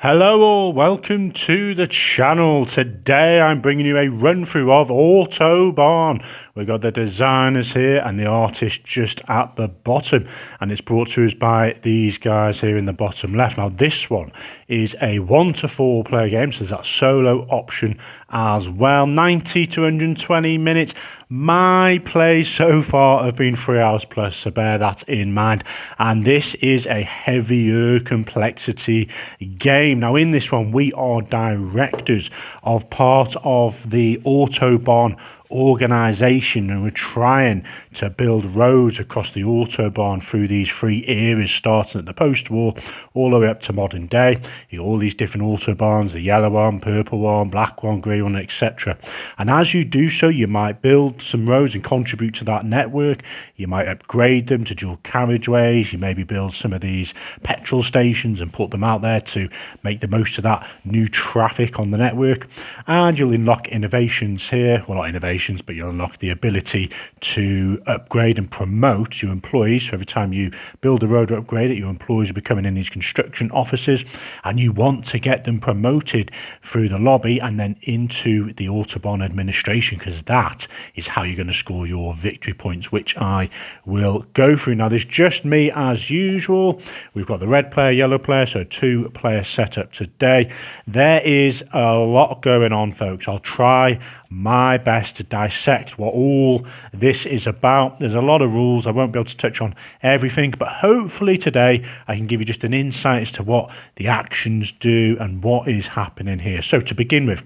Hello all, welcome to the channel. Today I'm bringing you a run through of Autobahn. We've got the designers here and the artist just at the bottom, and it's brought to us by these guys here in the bottom left. Now this one is a 1 to 4 player game, so there's that solo option as well. 90 to 120 minutes. My plays so far have been 3 hours plus, so bear that in mind. And this is a heavier complexity game. Now in this one we are directors of part of the Autobahn organisation, and we're trying to build roads across the Autobahn through these 3 eras, starting at the post-war all the way up to modern day. You got all these different Autobahns, the yellow one, purple one, black one, grey one, etc. And as you do so, you might build some roads and contribute to that network. You might upgrade them to dual carriageways. You maybe build some of these petrol stations and put them out there to make the most of that new traffic on the network. And you'll unlock innovations here. Well, not innovations, but you'll unlock the ability to upgrade and promote your employees. So every time you build a road or upgrade it, your employees will be coming in these construction offices, and you want to get them promoted through the lobby and then into the Autobahn administration, because that is how you're going to score your victory points, which I will go through. Now there's just me as usual. We've got the red player, yellow player, so 2-player setup today. There is a lot going on, folks. I'll try my best to dissect what all this is about. There's a lot of rules. I won't be able to touch on everything, but hopefully today I can give you just an insight as to what the actions do and what is happening here. So to begin with,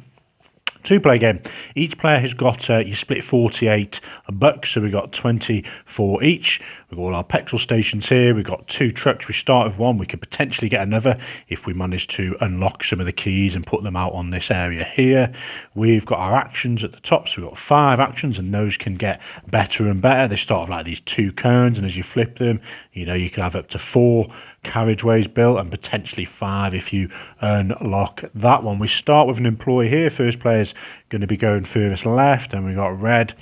2-player game. Each player has got you split 48 bucks, so we've got 24 each. We've got all our petrol stations here. We've got 2 trucks. We start with one. We could potentially get another if we manage to unlock some of the keys and put them out on this area here. We've got our actions at the top, so we've got 5 actions, and those can get better and better. They start with like these 2 cones, and as you flip them, you know, you can have up to 4 carriageways built and potentially 5 if you unlock that one. We start with an employee here. First player's going to be going furthest left, and we've got red,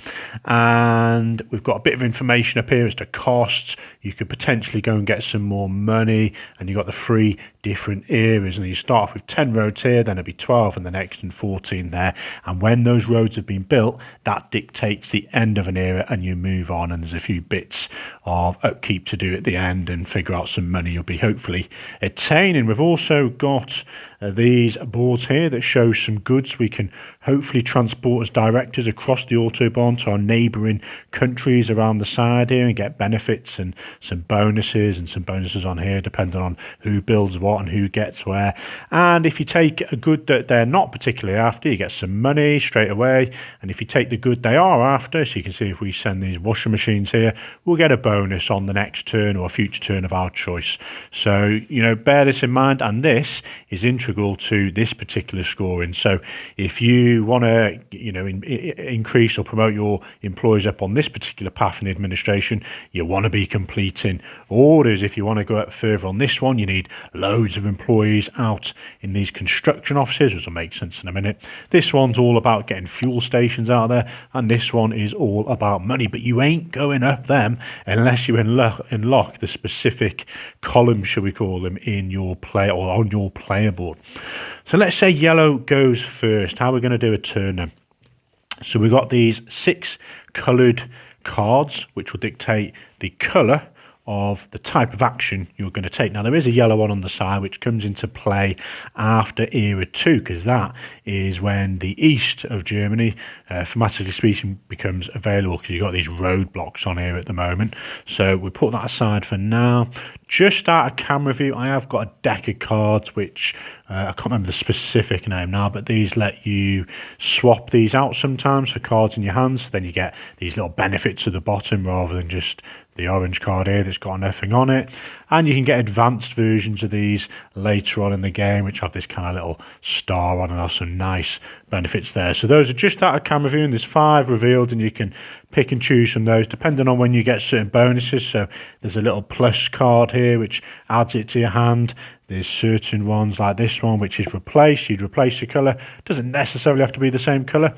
and we've got a bit of information up here as to costs. You could potentially go and get some more money, and you've got the 3 different eras, and you start off with 10 roads here, then it'll be 12 and the next, and 14 there. And when those roads have been built, that dictates the end of an era, and you move on, and there's a few bits of upkeep to do at the end and figure out some money you'll be hopefully attaining. We've also got these boards here that show some goods we can hopefully transport as directors across the Autobahn to our neighbouring countries around the side here and get benefits and some bonuses, and some bonuses on here depending on who builds what and who gets where. And if you take a good that they're not particularly after, you get some money straight away. And if you take the good they are after, so you can see if we send these washing machines here, we'll get a bonus on the next turn or a future turn of our choice. So, you know, bear this in mind, and this is integral to this particular scoring. So if you want to, you know, increase or promote your employees up on this particular path in the administration, you want to be completing orders. If you want to go up further on this one, you need loads of employees out in these construction offices, which will make sense in a minute. This one's all about getting fuel stations out there, and this one is all about money, but you ain't going up them unless you unlock the specific columns, shall we call them, in your play or on your player board. So let's say yellow goes first. How are we going to do a turn then? So we've got these 6 coloured cards which will dictate the colour of the type of action you're going to take. Now there is a yellow one on the side which comes into play after era 2, because that is when the east of Germany, thematically speaking, becomes available, because you've got these roadblocks on here at the moment. So we put that aside for now. Just out of camera view, I have got a deck of cards which I can't remember the specific name now, but these let you swap these out sometimes for cards in your hands. So then you get these little benefits at the bottom rather than just the orange card here that's got nothing on it. And you can get advanced versions of these later on in the game, which have this kind of little star on and have some nice benefits there. So those are just out of camera view, and there's 5 revealed, and you can pick and choose from those depending on when you get certain bonuses. So there's a little plus card here which adds it to your hand. There's certain ones like this one which is replace. You'd replace your colour. Doesn't necessarily have to be the same colour.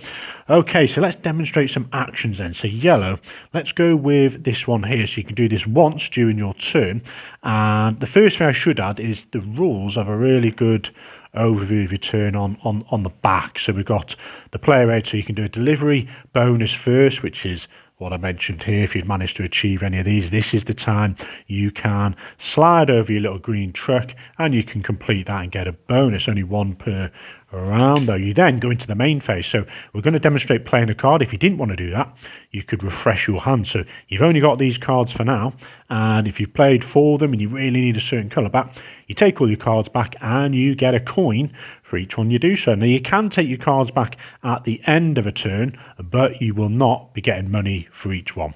Okay, so let's demonstrate some actions then. So yellow, let's go with this one here. So you can do this once during your turn. And the first thing I should add is the rules have a really good overview of your turn on the back. So we've got the player aid, so you can do a delivery bonus first, which is what I mentioned here. If you've managed to achieve any of these, this is the time you can slide over your little green truck and you can complete that and get a bonus. Only one per round though. You then go into the main phase. So we're going to demonstrate playing a card. If you didn't want to do that, you could refresh your hand. So you've only got these cards for now, and if you've played for them and you really need a certain colour back, you take all your cards back and you get a coin for each one you do so. Now you can take your cards back at the end of a turn, but you will not be getting money for each one.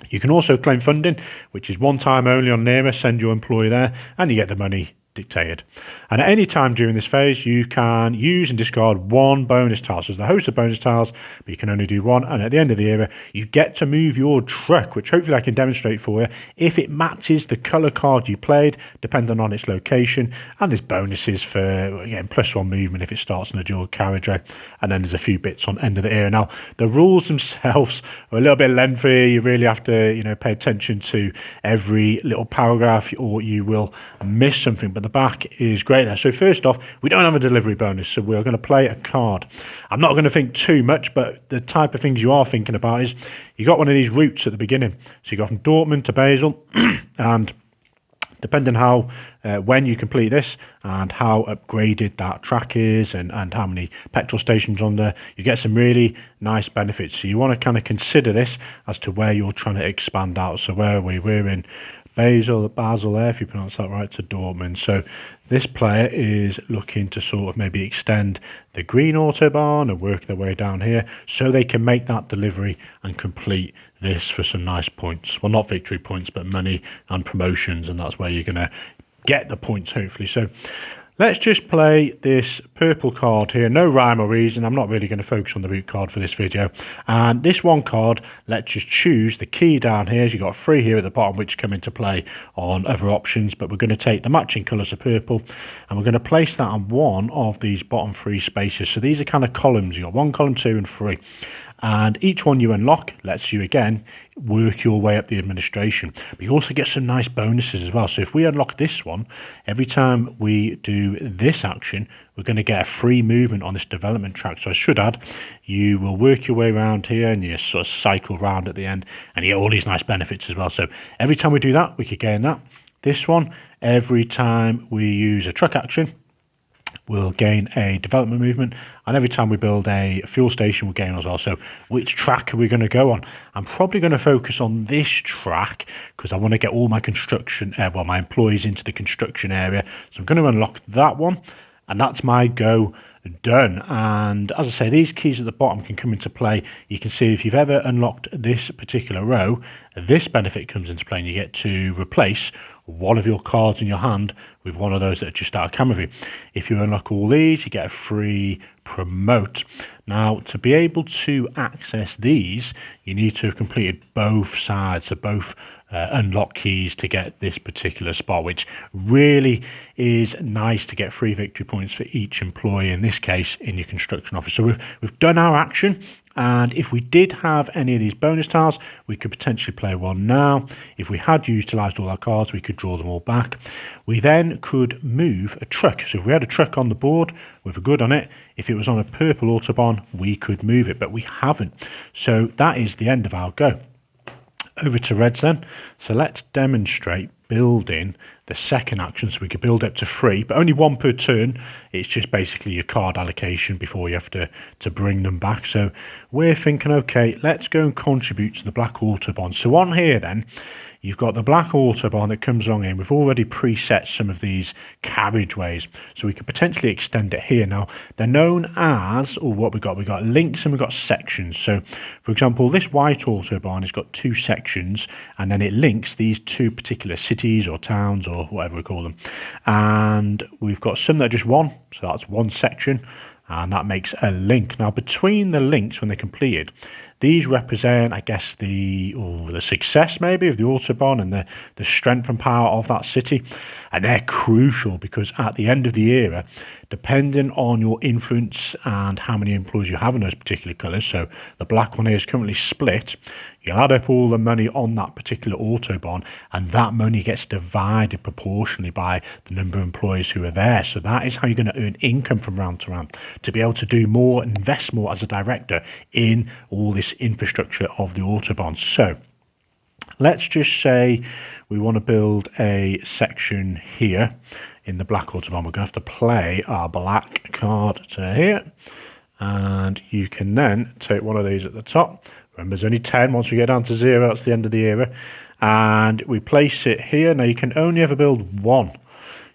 You can also claim funding, which is one time only on Nera. Send your employee there and you get the money dictated. And at any time during this phase, you can use and discard one bonus tile. So there's a host of bonus tiles, but you can only do one. And at the end of the era, you get to move your truck, which hopefully I can demonstrate for you, if it matches the colour card you played, depending on its location. And there's bonuses for, again, +1 movement if it starts on a dual carriageway. And then there's a few bits on end of the era. Now, the rules themselves are a little bit lengthy. You really have to, pay attention to every little paragraph or you will miss something. But the back is great there. So first off, we don't have a delivery bonus, so we're going to play a card. I'm not going to think too much, but the type of things you are thinking about is you got one of these routes at the beginning. So you go from Dortmund to Basel, and depending how when you complete this and how upgraded that track is and how many petrol stations on there, you get some really nice benefits. So you want to kind of consider this as to where you're trying to expand out. So where are we? We're in Basel there, if you pronounce that right, to Dortmund. So this player is looking to sort of maybe extend the green Autobahn and work their way down here so they can make that delivery and complete this for some nice points. Well, not victory points, but money and promotions, and that's where you're going to get the points, hopefully. So let's just play this purple card here. No rhyme or reason. I'm not really going to focus on the root card for this video. And this one card, let's just choose the key down here. So you've got 3 here at the bottom, which come into play on other options. But we're going to take the matching colours of purple and we're going to place that on one of these bottom 3 spaces. So these are kind of columns. You've got 1 column, 2 and 3. And each one you unlock lets you, again, work your way up the administration. But you also get some nice bonuses as well. So if we unlock this one, every time we do this action, we're going to get a free movement on this development track. So I should add, you will work your way around here and you sort of cycle round at the end and you get all these nice benefits as well. So every time we do that, we could gain that. This one, every time we use a truck action, we'll gain a development movement, and every time we build a fuel station, we'll gain as well. So which track are we going to go on? I'm probably going to focus on this track because I want to get all my my employees into the construction area. So I'm going to unlock that one, and that's my go done. And as I say, these keys at the bottom can come into play. You can see if you've ever unlocked this particular row, this benefit comes into play and you get to replace one of your cards in your hand with one of those that are just out of camera view. If you unlock all these, you get a free promote. Now, to be able to access these, you need to have completed both sides, so both unlock keys to get this particular spot, which really is nice to get free victory points for each employee, in this case in your construction office. So we've done our action, and if we did have any of these bonus tiles, we could potentially play one now. If we had utilised all our cards, we could draw them all back. We then could move a truck. So if we had a truck on the board with a good on it, if it was on a purple Autobahn, we could move it, but we haven't. So that is the end of our go. Over to reds then. So let's demonstrate building the second action. So we could build up to 3, but only 1 per turn. It's just basically your card allocation before you have to bring them back. So we're thinking, okay, let's go and contribute to the black Autobahn. So on here then, you've got the black Autobahn that comes along in. We've already preset some of these carriageways, so we could potentially extend it here. Now, they're known as, or what we got links and we've got sections. So, for example, this white Autobahn has got 2 sections, and then it links these 2 particular cities or towns or whatever we call them. And we've got some that are just 1, so that's 1 section. And that makes a link. Now, between the links, when they're completed, these represent, I guess, the success maybe of the Autobahn and the strength and power of that city. And they're crucial because at the end of the era, depending on your influence and how many employees you have in those particular colours, so the black one here is currently split, you'll add up all the money on that particular Autobahn, and that money gets divided proportionally by the number of employees who are there. So that is how you're going to earn income from round to round, to be able to do more, invest more as a director in all this infrastructure of the Autobahn. So let's just say we want to build a section here in the black Autobahn. We're going to have to play our black card to here, and you can then take one of these at the top. Remember, there's only 10. Once we get down to 0, that's the end of the era. And we place it here. Now, you can only ever build one.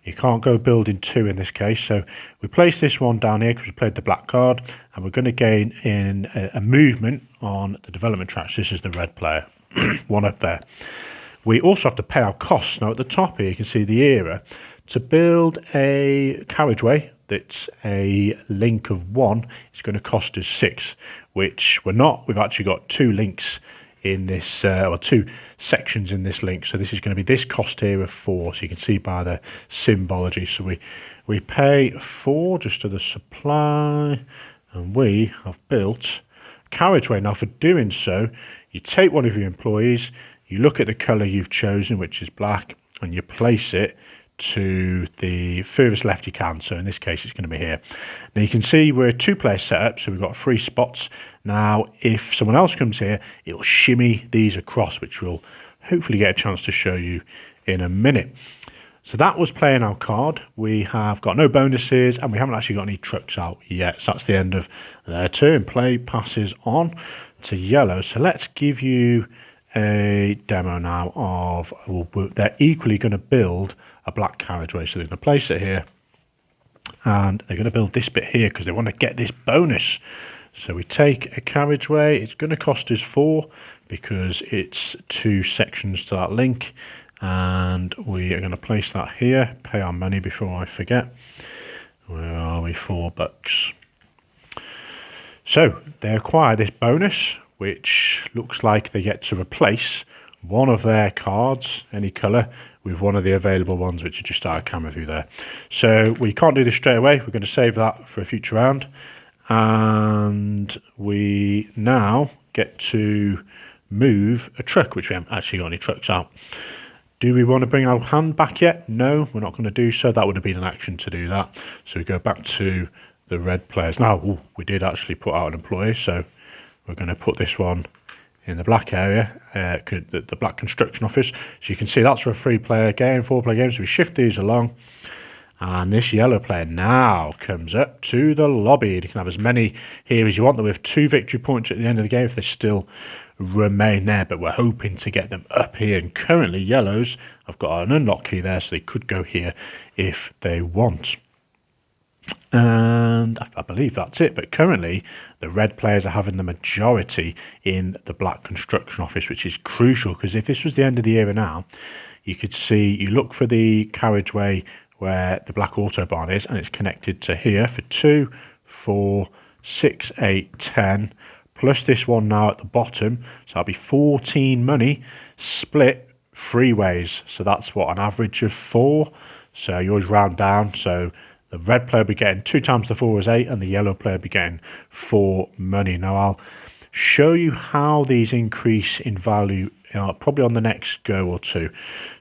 You can't go building 2 in this case. So we place this one down here because we played the black card. And we're going to gain in a movement on the development tracks. This is the red player, one up there. We also have to pay our costs. Now, at the top here, you can see the era. To build a carriageway that's a link of 1, it's going to cost us 6, which we're not. We've actually got 2 links in this, or 2 sections in this link. So this is going to be this cost here of 4. So you can see by the symbology. So we pay 4 just to the supply, and we have built carriageway. Now, for doing so, you take one of your employees, you look at the colour you've chosen, which is black, and you place it to the furthest left you can. So in this case, it's going to be here. Now you can see we're a 2-player setup, so we've got 3 spots. Now, if someone else comes here, it'll shimmy these across, which we'll hopefully get a chance to show you in a minute. So that was playing our card. We have got no bonuses, and we haven't actually got any trucks out yet. So that's the end of their turn. Play passes on to yellow. So let's give you a demo now of, they're equally going to build a black carriageway. So they're going to place it here, and they're going to build this bit here because they want to get this bonus. So we take a carriageway. It's going to cost us 4 because it's 2 sections to that link, and we are going to place that here. Pay our money before I forget. Where are we? $4. So they acquire this bonus, which looks like they get to replace one of their cards, any colour, with one of the available ones, which are just our camera view there. So we can't do this straight away. We're going to save that for a future round. And we now get to move a truck, which we haven't actually got any trucks out. Do we want to bring our hand back yet? No, we're not going to do so. That would have been an action to do that. So we go back to the red players. Now, we did actually put out an employee, so we're going to put this one in the black area, the black construction office. So you can see that's for a 3-player game, 4-player game. So we shift these along, and this yellow player now comes up to the lobby. You can have as many here as you want. There we have 2 victory points at the end of the game if they still remain there, but we're hoping to get them up here. And currently yellows have got an unlock key there, so they could go here if they want. And I believe that's it. But currently, the red players are having the majority in the black construction office, which is crucial because if this was the end of the era now, you could see, you look for the carriageway where the black Autobahn is, and it's connected to here for 2, 4, 6, 8, 10, plus this one now at the bottom. So that'll be 14 money split 3 ways. So that's what, an average of 4. So you always round down. So the red player will be getting 2 times the 4 is 8, and the yellow player will be getting 4 money. Now, I'll show you how these increase in value probably on the next go or 2.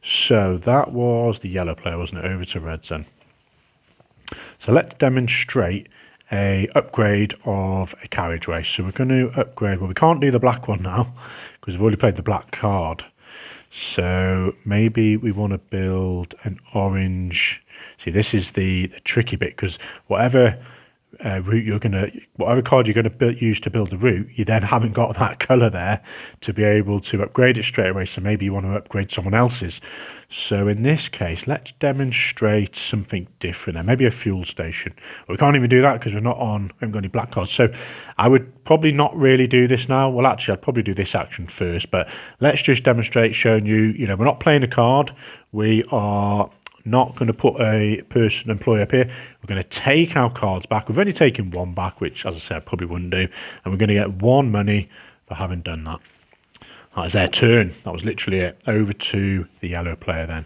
So that was the yellow player, wasn't it? Over to reds then. So let's demonstrate a upgrade of a carriageway. So we're going to upgrade. Well, we can't do the black one now because we've already played the black card. So maybe we want to build an orange. See, this is the tricky bit because whatever whatever card you're going to use to build the route, you then haven't got that colour there to be able to upgrade it straight away. So maybe you want to upgrade someone else's. So in this case, let's demonstrate something different. There, maybe a fuel station. Well, we can't even do that because we haven't got any black cards. So I would probably not really do this now. Well, actually, I'd probably do this action first. But let's just demonstrate, showing you, we're not playing a card. We are not going to put a employee up here. We're going to take our cards back. We've only taken 1 back, which, as I said, I probably wouldn't do. And we're going to get 1 money for having done that. That was their turn. That was literally it. Over to the yellow player then.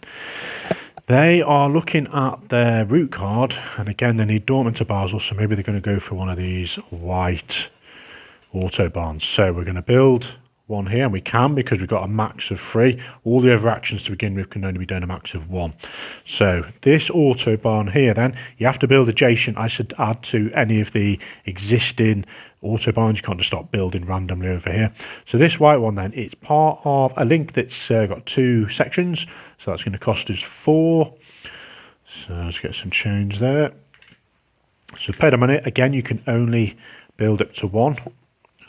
They are looking at their route card, and again, they need Dortmund to Basel, so maybe they're going to go for one of these white Autobahns. So we're going to build one here, and we can because we've got a max of 3. All the other actions to begin with can only be done a max of 1. So this Autobahn here then, you have to build adjacent. I should add to any of the existing Autobahns. You can't just start building randomly over here. So this white one then, it's part of a link that's got 2 sections. So that's going to cost us 4. So let's get some change there. So pay the money. Again, you can only build up to 1.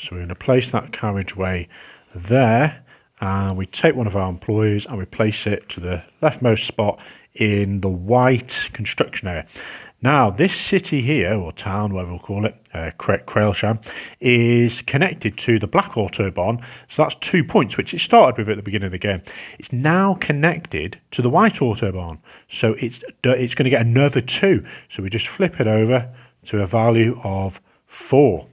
So we're going to place that carriageway there, and we take one of our employees and we place it to the leftmost spot in the white construction area. Now, this city here, or town, whatever we'll call it, Kreilsham, is connected to the black Autobahn. So that's 2 points, which it started with at the beginning of the game. It's now connected to the white Autobahn. So it's going to get another 2. So we just flip it over to a value of 4.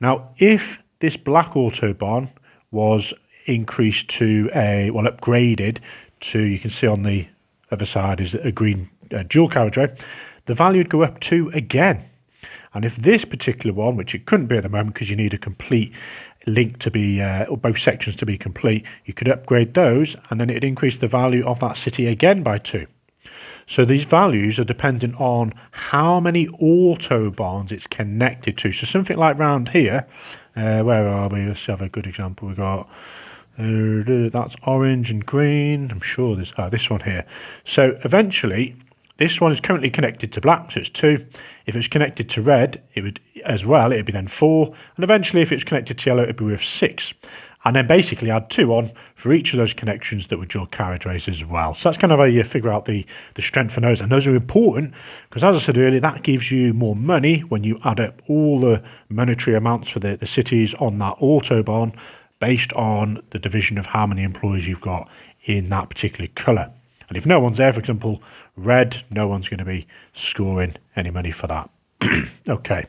Now, if this black Autobahn was increased to upgraded to, you can see on the other side is a green dual carriageway, the value would go up 2 again. And if this particular one, which it couldn't be at the moment because you need a complete link to be, or both sections to be complete, you could upgrade those, and then it'd increase the value of that city again by 2. So these values are dependent on how many Autobahns it's connected to. So something like round here, where are we? Let's have a good example. We've got, that's orange and green. I'm sure there's, this one here. So eventually, this one is currently connected to black, so it's 2. If it's connected to red, it would as well, it'd be then 4. And eventually, if it's connected to yellow, it'd be with 6. And then basically add 2 on for each of those connections that were dual carriageways as well. So that's kind of how you figure out the strength of those. And those are important because, as I said earlier, that gives you more money when you add up all the monetary amounts for the cities on that Autobahn based on the division of how many employees you've got in that particular colour. And if no one's there, for example, red, no one's going to be scoring any money for that. Okay.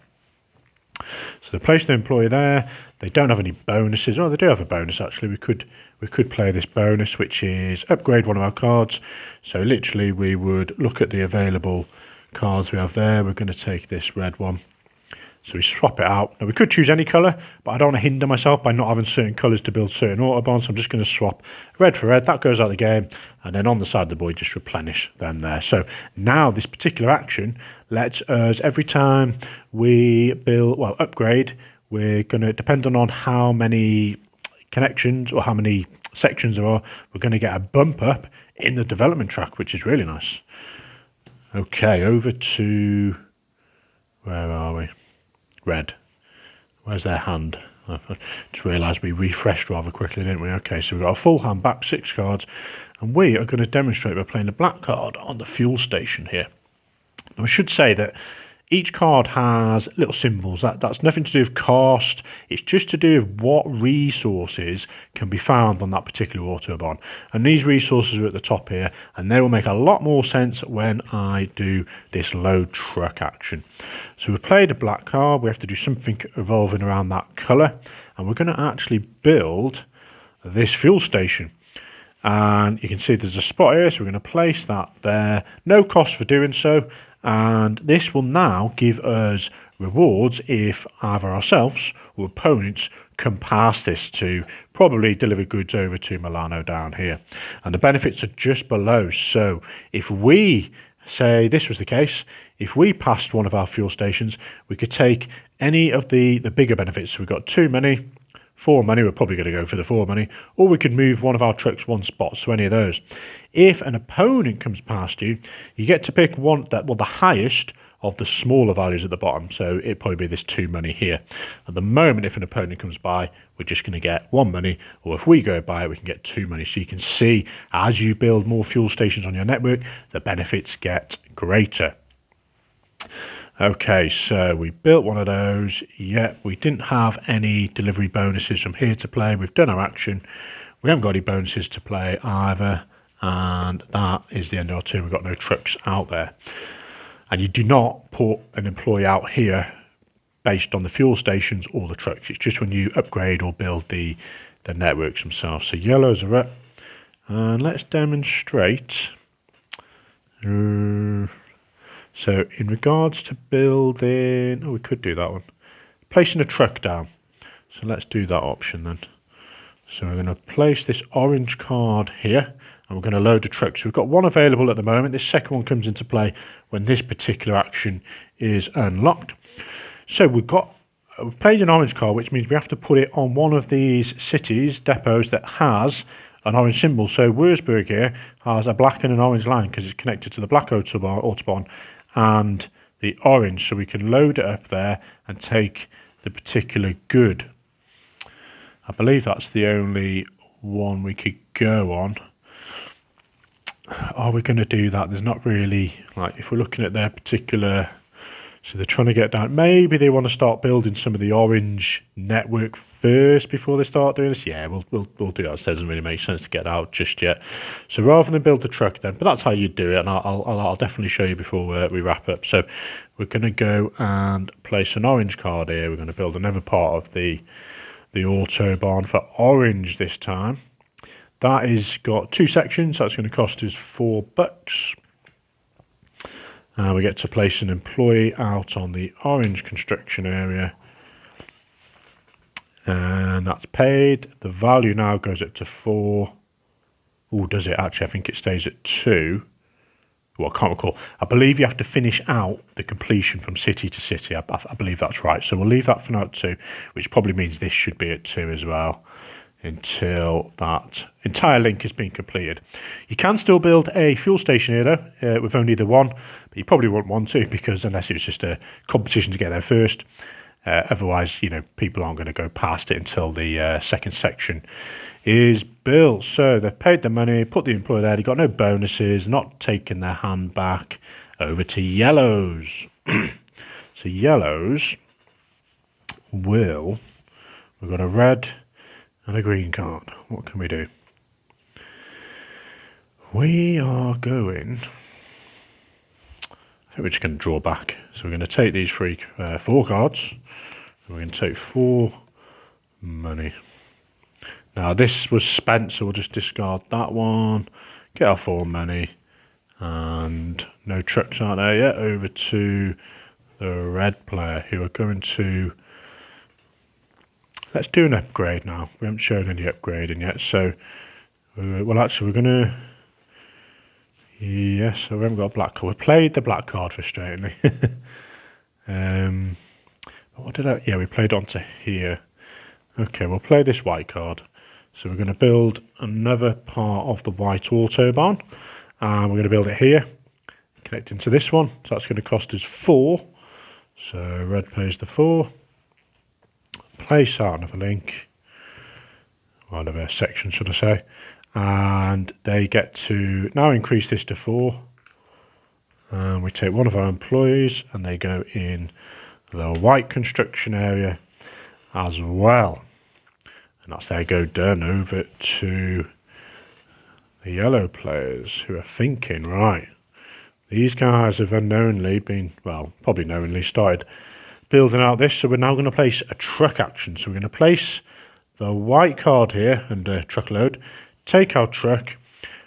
So they place the employee there. They don't have any bonuses. Oh, they do have a bonus actually. We could play this bonus, which is upgrade one of our cards. So literally we would look at the available cards we have there. We're going to take this red one. So we swap it out. Now we could choose any colour, but I don't want to hinder myself by not having certain colours to build certain Autobahns. So I'm just going to swap red for red. That goes out of the game. And then on the side of the board, just replenish them there. So now this particular action lets us, every time we upgrade, we're going to, depending on how many connections or how many sections there are, we're going to get a bump up in the development track, which is really nice. Okay, over to, where are we? Red. Where's their hand? I just realised we refreshed rather quickly, didn't we? Okay, so we've got a full hand back, 6 cards, and we are going to demonstrate by playing the black card on the fuel station here. Now, I should say that each card has little symbols. That's nothing to do with cost. It's just to do with what resources can be found on that particular Autobahn. And these resources are at the top here, and they will make a lot more sense when I do this load truck action. So we've played a black card. We have to do something revolving around that colour, and we're going to actually build this fuel station. And you can see there's a spot here, so we're going to place that there. No cost for doing so. And this will now give us rewards if either ourselves or opponents can pass this to probably deliver goods over to Milano down here. And the benefits are just below. So if we say this was the case, if we passed one of our fuel stations, we could take any of the bigger benefits. So we've got 2 money, 4 money, we're probably going to go for the 4 money, or we could move one of our trucks 1 spot, so any of those. If an opponent comes past you, you get to pick one the highest of the smaller values at the bottom, so it'd probably be this 2 money here. At the moment, if an opponent comes by, we're just going to get 1 money, or if we go by, we can get 2 money. So you can see, as you build more fuel stations on your network, the benefits get greater. Okay, so we built one of those. Yeah, we didn't have any delivery bonuses from here to play. We've done our action. We haven't got any bonuses to play either. And that is the end of our turn. We've got no trucks out there. And you do not put an employee out here based on the fuel stations or the trucks. It's just when you upgrade or build the networks themselves. So yellows are up. And let's demonstrate. So in regards to building, we could do that one. Placing a truck down. So let's do that option then. So we're going to place this orange card here, and we're going to load the truck. So we've got one available at the moment. This second one comes into play when this particular action is unlocked. So we've played an orange card, which means we have to put it on one of these cities, depots, that has an orange symbol. So Würzburg here has a black and an orange line because it's connected to the black Autobahn and the orange. So we can load it up there and take the particular good. I believe that's the only one we could go on. Are we going to do that? There's not really, like, if we're looking at their particular, so they're trying to get down, maybe they want to start building some of the orange network first before they start doing this. Yeah, we'll do that. It doesn't really make sense to get out just yet. So rather than build the truck then, but that's how you do it, and I'll definitely show you before we wrap up. So we're going to go and place an orange card here. We're going to build another part of the Autobahn for orange this time. That is got 2 sections. That's going to cost us $4. We get to place an employee out on the orange construction area, and that's paid. The value now goes up to 4. Oh, does it actually? I think it stays at 2. Well, I can't recall. I believe you have to finish out the completion from city to city. I believe that's right. So we'll leave that for now at 2, which probably means this should be at 2 as well until that entire link has been completed. You can still build a fuel station here though, with only the one, but you probably won't want to, because unless it's just a competition to get there first. Otherwise, people aren't going to go past it until the second section is built. So they've paid the money, put the employee there. They've got no bonuses, not taking their hand back. Over to yellows. So yellows we've got a red and a green card. What can we do? We are going, I think we're just going to draw back. So we're going to take these 4 cards. We're going to take 4 money. Now this was spent, so we'll just discard that one. Get our 4 money. And no trucks aren't there yet. Over to the red player, who are going to, let's do an upgrade now. We haven't shown any upgrading yet. So, well actually we're going to, yes, so we haven't got a black card. We played the black card frustratingly. What did I? Yeah, we played onto here. Okay, we'll play this white card. So we're going to build another part of the white Autobahn. And we're going to build it here, connecting to this one. So that's going to cost us 4. So red pays the 4. Place out another link. Or another section, should I say. And they get to now increase this to 4. And we take one of our employees and they go in the white construction area as well. And that's their go done. Over to the yellow players, who are thinking, right, these guys have unknowingly been, well, probably knowingly started building out this. So we're now going to place a truck action. So we're going to place the white card here under truckload, take our truck.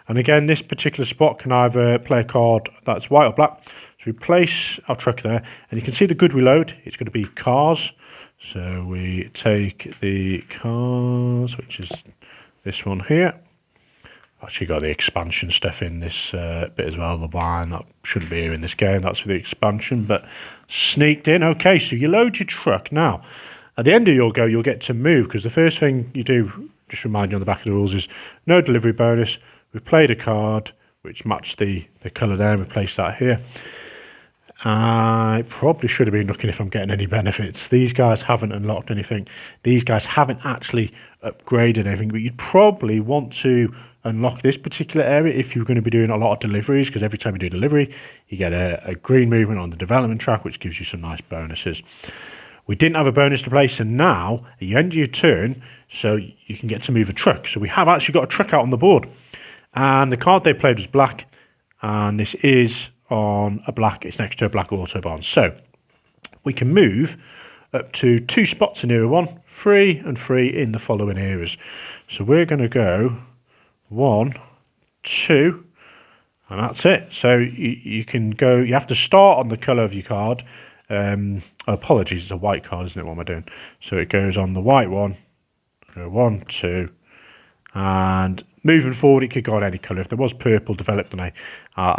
And again, this particular spot can either play a card that's white or black. So we place our truck there, and you can see the good we load. It's going to be cars. So we take the cars, which is this one here. Actually got the expansion stuff in this bit as well, the wine. That shouldn't be here in this game. That's for the expansion, but sneaked in. Okay, so you load your truck. Now, at the end of your go, you'll get to move, because the first thing you do, just remind you on the back of the rules, is no delivery bonus. We've played a card which matched the colour there. We placed that here. I probably should have been looking if I'm getting any benefits. These guys haven't unlocked anything. These guys haven't actually upgraded anything, but you'd probably want to unlock this particular area if you're going to be doing a lot of deliveries, because every time you do delivery, you get a green movement on the development track, which gives you some nice bonuses. We didn't have a bonus to place, and now at the end of your turn, so you can get to move a truck. So we have actually got a truck out on the board. And the card they played was black, and this is on a black, it's next to a black Autobahn. So we can move up to 2 spots in era 1, 3 and 3 in the following eras. So we're going to go 1, 2, and that's it. So you can go, you have to start on the colour of your card. Apologies, it's a white card, isn't it? What am I doing? So it goes on the white one, go 1, 2, and moving forward, it could go on any colour. If there was purple developed and I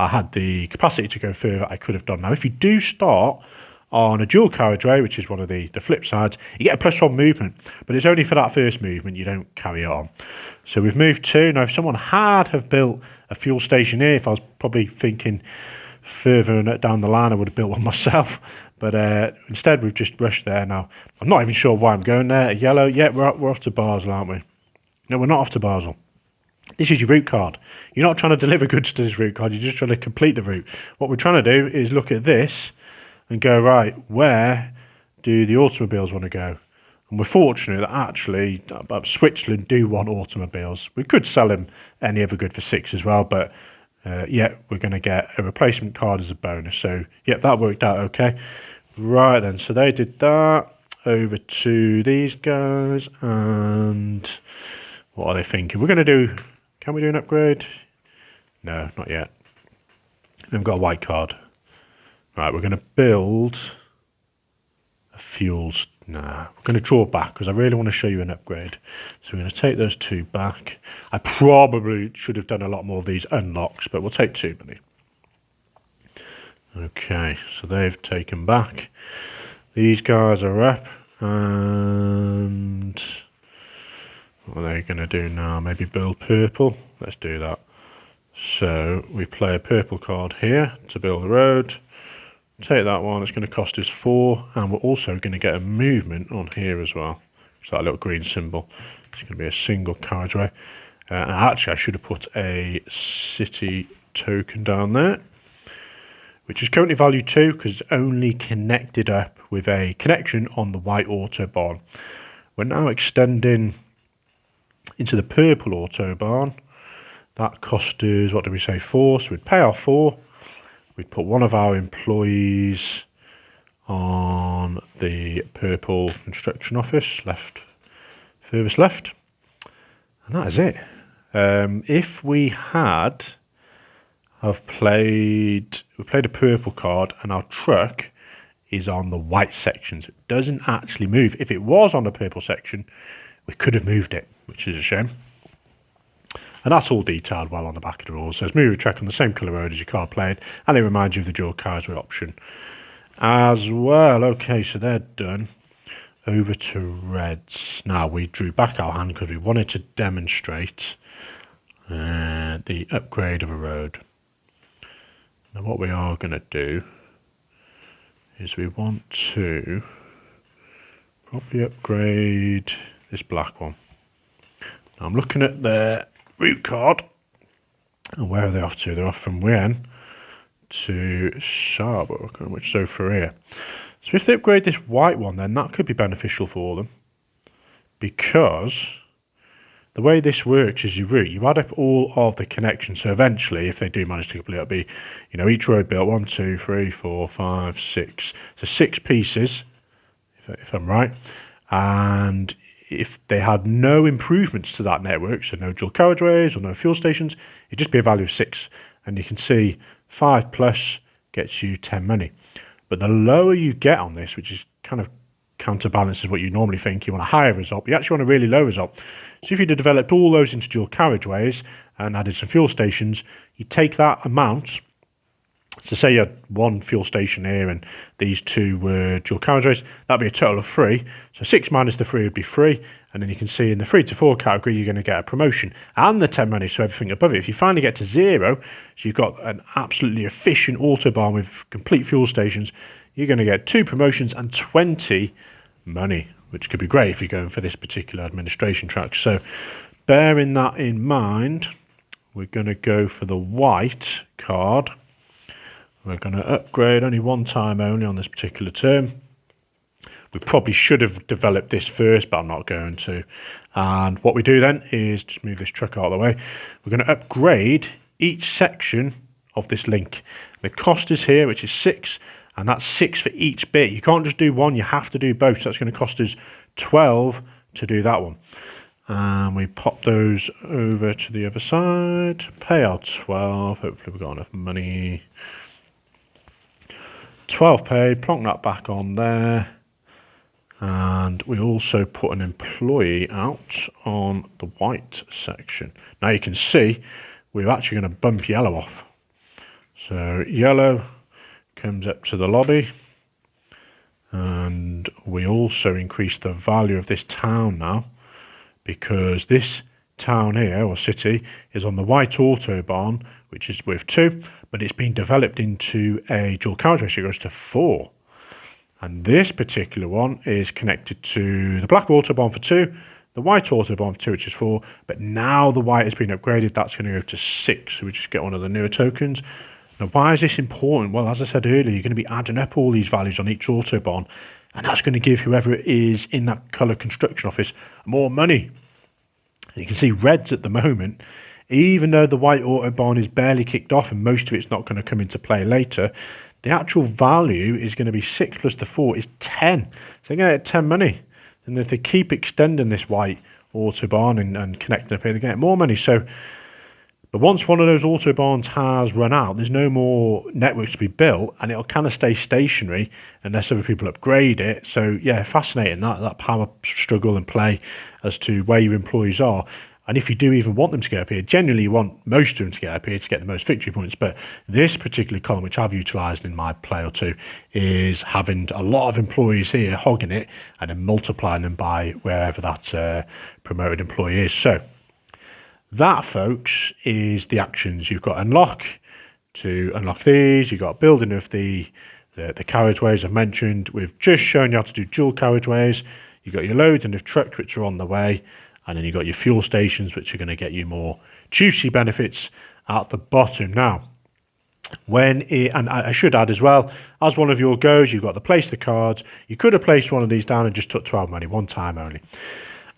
had the capacity to go further, I could have done. Now, if you do start on a dual carriageway, which is one of the flip sides, you get a +1 movement, but it's only for that first movement. You don't carry it on. So we've moved 2. Now, if someone had have built a fuel station here, if I was probably thinking further down the line, I would have built one myself. But instead, we've just rushed there. Now, I'm not even sure why I'm going there. Yellow, yeah, we're off to Basel, aren't we? No, we're not off to Basel. This is your route card. You're not trying to deliver goods to this route card. You're just trying to complete the route. What we're trying to do is look at this and go, right, where do the automobiles want to go? And we're fortunate that actually Switzerland do want automobiles. We could sell them any other good for 6 as well, but yeah, we're going to get a replacement card as a bonus. So, yeah, that worked out okay. Right then, so they did that. Over to these guys, and what are they thinking? We're going to do, can we do an upgrade? No, not yet. We've got a white card. Right, we're going to build a fuels. Nah, we're going to draw back because I really want to show you an upgrade. So we're going to take those 2 back. I probably should have done a lot more of these unlocks, but we'll take 2 money. Okay, so they've taken back. These guys are up, and what are they going to do now? Maybe build purple. Let's do that. So we play a purple card here to build the road. Take that one. It's going to cost us 4, and we're also going to get a movement on here as well. It's that little green symbol. It's going to be a single carriageway. And actually, I should have put a city token down there, which is currently value 2 because it's only connected up with a connection on the white Autobahn. We're now extending into the purple Autobahn. That cost us, what did we say, 4? So we'd pay our 4. We'd put one of our employees on the purple construction office, furthest left. And that is it. If we had we played a purple card, and our truck is on the white section. So it doesn't actually move. If it was on the purple section, we could have moved it, which is a shame. And that's all detailed well on the back of the rules. So it's move your truck on the same colour road as your car played, and it reminds you of the dual carriageway option as well. Okay, so they're done. Over to reds. Now, we drew back our hand because we wanted to demonstrate the upgrade of a road. Now what we are going to do is we want to probably upgrade this black one. Now I'm looking at their route card, and where are they off to? They're off from Wien to Saarburg, which is over here. So if they upgrade this white one, then that could be beneficial for them, because the way this works is you add up all of the connections. So eventually, if they do manage to complete, it'll be, each road built 1, 2, 3, 4, 5, 6. So 6 pieces, if I'm right. And if they had no improvements to that network, so no dual carriageways or no fuel stations, it'd just be a value of 6. And you can see 5 plus gets you 10 money. But the lower you get on this, which is kind of counterbalances what you normally think, you want a higher result, but you actually want a really low result. So if you'd have developed all those into dual carriageways and added some fuel stations, you take that amount. So say you had 1 fuel station here and these 2 were dual carriageways, that'd be a total of 3. So 6 minus the 3 would be 3. And then you can see in the 3 to 4 category, you're going to get a promotion and the 10 money, so everything above it. If you finally get to 0, so you've got an absolutely efficient Autobahn with complete fuel stations, you're going to get 2 promotions and 20 money, which could be great if you're going for this particular administration track. So bearing that in mind, we're going to go for the white card. We're going to upgrade only 1 time only on this particular term. We probably should have developed this first, but I'm not going to. And what we do then is just move this truck out of the way. We're going to upgrade each section of this link. The cost is here, which is 6, and that's 6 for each bit. You can't just do one, you have to do both. So that's going to cost us 12 to do that one. And we pop those over to the other side, pay our 12, hopefully we've got enough money. 12 paid, plonk that back on there. And we also put an employee out on the white section. Now you can see we're actually going to bump yellow off. So yellow comes up to the lobby. And we also increase the value of this town now, because this town here, or city, is on the white Autobahn, which is with 2, but it's been developed into a dual carriageway, so it goes to 4. And this particular one is connected to the black Autobahn for 2, the white Autobahn for 2, which is 4, but now the white has been upgraded, that's going to go to 6, so we just get one of the newer tokens. Now, why is this important? Well, as I said earlier, you're going to be adding up all these values on each Autobahn, and that's going to give whoever it is in that colour construction office more money. And you can see reds at the moment, even though the white Autobahn is barely kicked off and most of it's not going to come into play later, the actual value is going to be 6 plus the 4 is 10. So they're going to get 10 money. And if they keep extending this white Autobahn and connecting up here, they get more money. So, but once one of those Autobahns has run out, there's no more networks to be built, and it'll kind of stay stationary unless other people upgrade it. So yeah, fascinating, that power struggle and play as to where your employees are. And if you do even want them to get up here, generally you want most of them to get up here to get the most victory points. But this particular column, which I've utilised in my play or two, is having a lot of employees here hogging it and then multiplying them by wherever that promoted employee is. So that, folks, is the actions. You've got unlock to unlock these. You've got building of the carriageways I've mentioned. We've just shown you how to do dual carriageways. You've got your loading of trucks, which are on the way. And then you've got your fuel stations, which are going to get you more juicy benefits at the bottom. Now, and I should add as well, as one of your goes, you've got to place the cards. You could have placed one of these down and just took 12 money, one time only.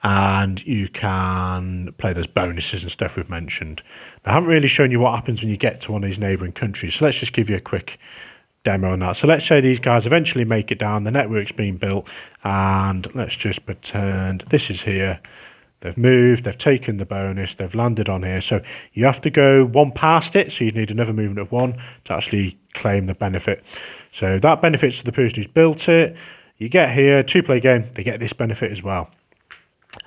And you can play those bonuses and stuff we've mentioned. I haven't really shown you what happens when you get to one of these neighbouring countries. So let's just give you a quick demo on that. So let's say these guys eventually make it down, the network's being built, and let's just pretend this is here. They've moved, they've taken the bonus, they've landed on here. So you have to go one past it, so you need another movement of 1 to actually claim the benefit. So that benefits to the person who's built it. You get here, 2-play game, they get this benefit as well.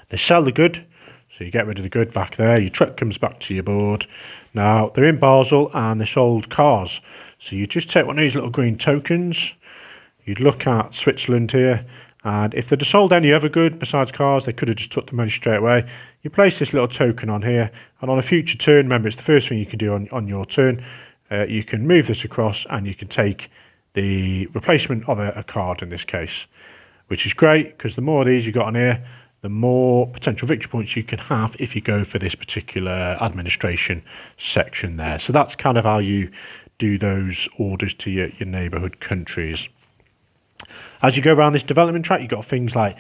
They sell the good, so you get rid of the good back there. Your truck comes back to your board. Now, they're in Basel and they sold cars. So you just take one of these little green tokens. You'd look at Switzerland here. And if they'd have sold any other good besides cars, they could have just took the money straight away. You place this little token on here, and on a future turn, remember it's the first thing you can do on your turn, you can move this across and you can take the replacement of a card in this case, which is great because the more of these you got on here, the more potential victory points you can have if you go for this particular administration section there. So that's kind of how you do those orders to your neighbourhood countries. As you go around this development track, you've got things like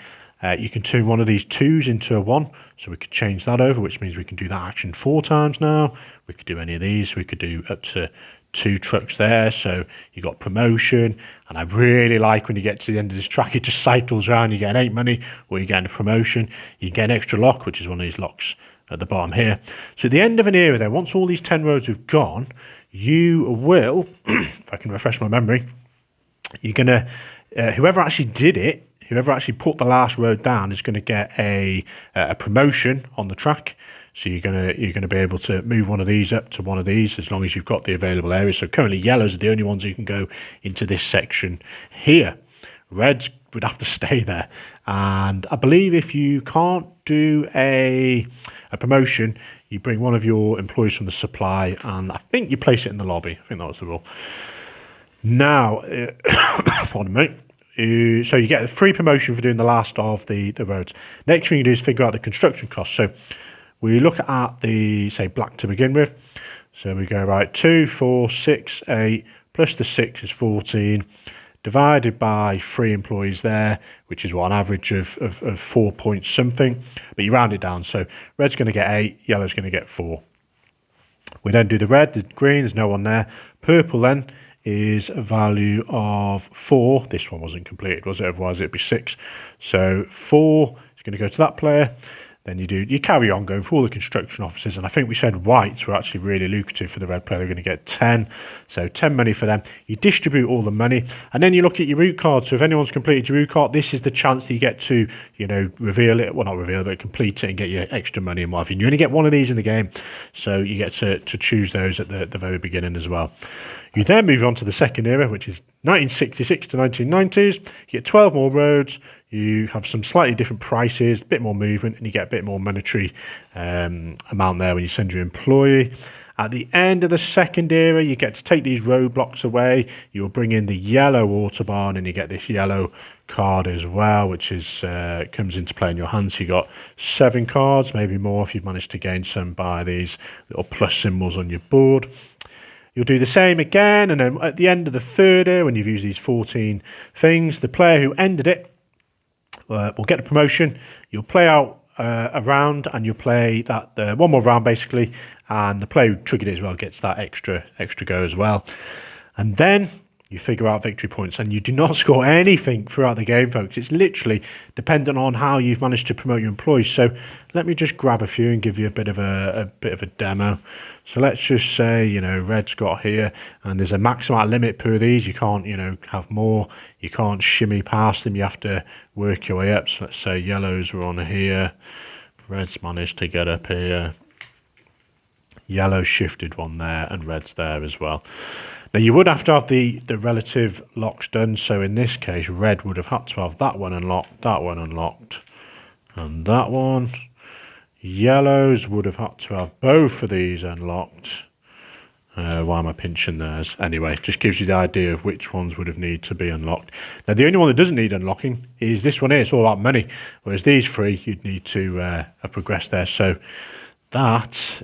you can turn one of these 2s into a 1. So we could change that over, which means we can do that action 4 times now. We could do any of these. We could do up to 2 trucks there. So you got promotion. And I really like when you get to the end of this track, it just cycles around. You get an 8 money or you get a promotion. You get an extra lock, which is one of these locks at the bottom here. So at the end of an era there, once all these 10 roads have gone, you will, if I can refresh my memory, you're going to... whoever actually did it, whoever actually put the last road down is going to get a promotion on the track. So you're going to be able to move one of these up to one of these as long as you've got the available areas. So currently yellows are the only ones who can go into this section here. Reds would have to stay there. And I believe if you can't do a promotion, you bring one of your employees from the supply, and I think you place it in the lobby. I think that was the rule. Now, pardon me. So you get a free promotion for doing the last of the roads. Next thing you do is figure out the construction costs. So we look at the, say, black to begin with. So we go, right, 2, 4, 6, 8, plus the 6 is 14, divided by 3 employees there, which is what, an average of 4 points something. But you round it down. So red's going to get 8, yellow's going to get 4. We then do the red, the green, there's no one there. Purple then is a value of 4. This one wasn't completed, was it? Otherwise it'd be 6. So 4 is going to go to that player. Then you carry on going through all the construction offices, and I think we said whites were actually really lucrative for the red player. They're going to get 10, so 10 money for them. You distribute all the money, and then you look at your route card. So if anyone's completed your route card, this is the chance that you get to, reveal it. Well, not reveal it, but complete it and get your extra money and whatever. And you only get one of these in the game, so you get to choose those at the very beginning as well. You then move on to the second era, which is 1966 to 1990s. You get 12 more roads. You have some slightly different prices, a bit more movement, and you get a bit more monetary amount there when you send your employee. At the end of the second era, you get to take these roadblocks away. You'll bring in the yellow Autobahn, and you get this yellow card as well, which is comes into play in your hands. So you got 7 cards, maybe more if you've managed to gain some by these little plus symbols on your board. You'll do the same again, and then at the end of the third era, when you've used these 14 things, the player who ended it will get the promotion. You'll play out a round, and you'll play that one more round basically, and the player who triggered it as well gets that extra go as well. And then you figure out victory points, and you do not score anything throughout the game, folks. It's literally dependent on how you've managed to promote your employees. So let me just grab a few and give you a bit of a demo. So let's just say, red's got here, and there's a maximum limit per these. You can't, have more. You can't shimmy past them. You have to work your way up. So let's say yellows were on here. Red's managed to get up here. Yellow shifted one there, and red's there as well. Now, you would have to have the relative locks done. So in this case, red would have had to have that one unlocked, and that one. Yellows would have had to have both of these unlocked. Why am I pinching theirs? Anyway, just gives you the idea of which ones would have need to be unlocked. Now, the only one that doesn't need unlocking is this one here. It's all about money. Whereas these 3, you'd need to have progressed there. So that's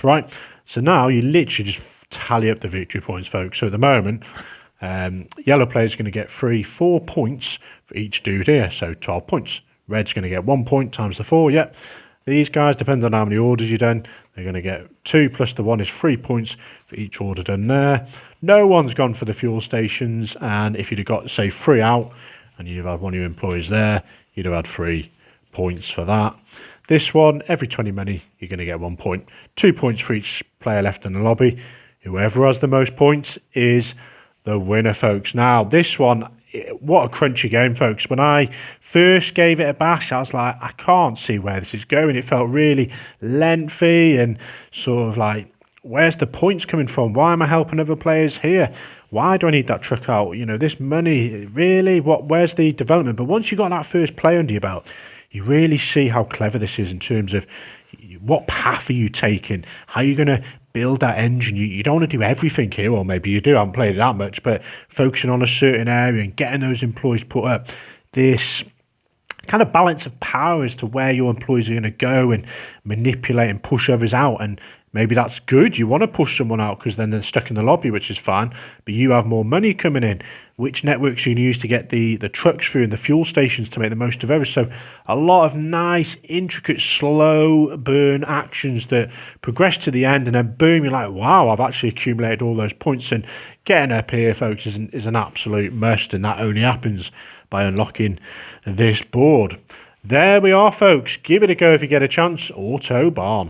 right. So now you literally just tally up the victory points, folks. So at the moment, yellow player's going to get 4 points for each dude here, so 12 points. Red's going to get 1 point times the 4. Yep. These guys, depending on how many orders you've done, they're going to get 2 plus the 1 is 3 points for each order done there. No one's gone for the fuel stations, and if you'd have got, say, 3 out, and you'd have had one of your employees there, you'd have had 3 points for that. This one, every 20 money, you're going to get 1 point. 2 points for each player left in the lobby. Whoever has the most points is the winner, folks. Now, this one, what a crunchy game, folks. When I first gave it a bash, I was like, I can't see where this is going. It felt really lengthy and sort of like, where's the points coming from? Why am I helping other players here? Why do I need that truck out? This money, really? Where's the development? But once you got that first play under your belt, you really see how clever this is in terms of what path are you taking? How are you going to build that engine? You don't want to do everything here, or maybe you do, I haven't played it that much, but focusing on a certain area and getting those employees put up. This kind of balance of power as to where your employees are going to go and manipulate and push others out. And maybe that's good. You want to push someone out because then they're stuck in the lobby, which is fine. But you have more money coming in. Which networks you can use to get the trucks through and the fuel stations to make the most of others. So a lot of nice, intricate, slow burn actions that progress to the end. And then boom, you're like, wow, I've actually accumulated all those points. And getting up here, folks, is an absolute must. And that only happens by unlocking this board. There we are, folks. Give it a go if you get a chance. Autobahn.